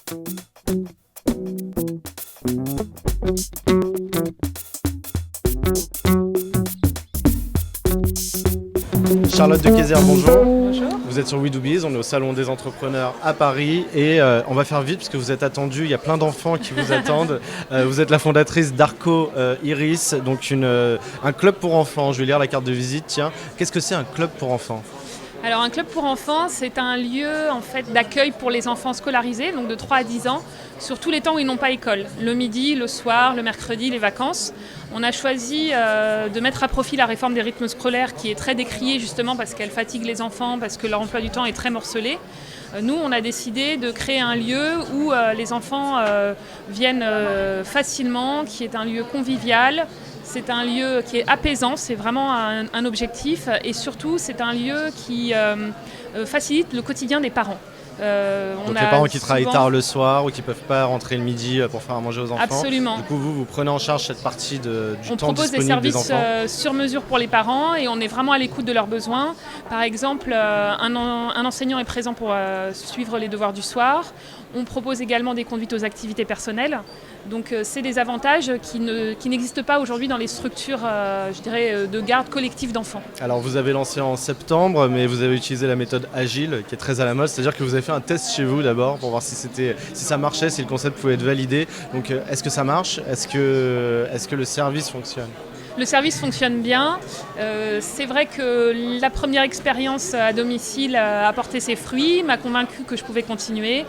Charlotte de Kayser, bonjour. Bonjour. Vous êtes sur We Do Biz, on est au Salon des entrepreneurs à Paris et on va faire vite parce que vous êtes attendus, il y a plein d'enfants qui vous attendent. Vous êtes la fondatrice d'Arco Iris, donc un club pour enfants. Je vais lire la carte de visite, tiens. Qu'est-ce que c'est un club pour enfants ? Alors un club pour enfants, c'est un lieu en fait d'accueil pour les enfants scolarisés, donc de 3 à 10 ans, sur tous les temps où ils n'ont pas école, le midi, le soir, le mercredi, les vacances. On a choisi de mettre à profit la réforme des rythmes scolaires qui est très décriée justement parce qu'elle fatigue les enfants, parce que leur emploi du temps est très morcelé. Nous, on a décidé de créer un lieu où les enfants viennent facilement, qui est un lieu convivial. C'est un lieu qui est apaisant, c'est vraiment un objectif et surtout c'est un lieu qui facilite le quotidien des parents. Donc les parents qui travaillent tard le soir ou qui ne peuvent pas rentrer le midi pour faire à manger aux enfants. Absolument. Du coup, vous prenez en charge cette partie du on temps propose disponible des des services enfants. sur mesure pour les parents et on est vraiment à l'écoute de leurs besoins. Par exemple, un enseignant est présent pour suivre les devoirs du soir. On propose également des conduites aux activités personnelles. Donc c'est des avantages qui n'existent pas aujourd'hui dans les structures de garde collective d'enfants. Alors vous avez lancé en septembre, mais vous avez utilisé la méthode agile qui est très à la mode, c'est-à-dire que vous avez fait un test chez vous d'abord pour voir si ça marchait, si le concept pouvait être validé. Donc est-ce que ça marche ? Est-ce que le service fonctionne ? Le service fonctionne bien. C'est vrai que la première expérience à domicile a porté ses fruits, m'a convaincu que je pouvais continuer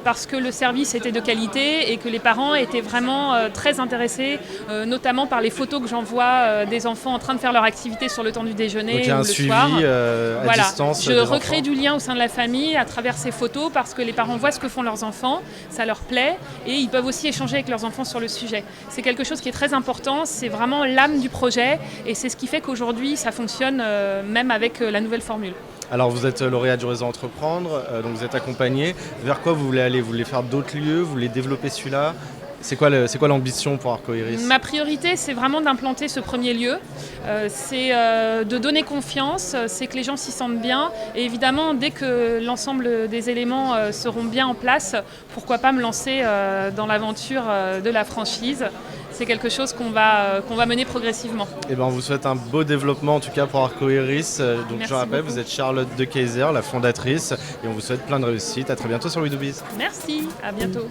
parce que le service était de qualité et que les parents étaient vraiment très intéressés, notamment par les photos que j'envoie des enfants en train de faire leur activité sur le temps du déjeuner. Donc il y a ou un le suivi soir. à distance. Je recrée du lien au sein de la famille à travers ces photos parce que les parents voient ce que font leurs enfants, ça leur plaît et ils peuvent aussi échanger avec leurs enfants sur le sujet. C'est quelque chose qui est très important, c'est vraiment l'âme du projet et c'est ce qui fait qu'aujourd'hui ça fonctionne même avec la nouvelle formule. Alors vous êtes lauréat du réseau Entreprendre, donc vous êtes accompagné. Vers quoi vous voulez aller ? Vous voulez faire d'autres lieux ? Vous voulez développer celui-là ? C'est quoi l'ambition pour Arco Iris ? Ma priorité, c'est vraiment d'implanter ce premier lieu. C'est de donner confiance, c'est que les gens s'y sentent bien. Et évidemment, dès que l'ensemble des éléments seront bien en place, pourquoi pas me lancer dans l'aventure de la franchise. C'est quelque chose qu'on va mener progressivement. Et ben on vous souhaite un beau développement en tout cas pour Arco Iris. Donc Merci je rappelle, beaucoup. vous êtes Charlotte de Kayser, la fondatrice, et on vous souhaite plein de réussite. À très bientôt sur We Do Biz. Merci, à bientôt.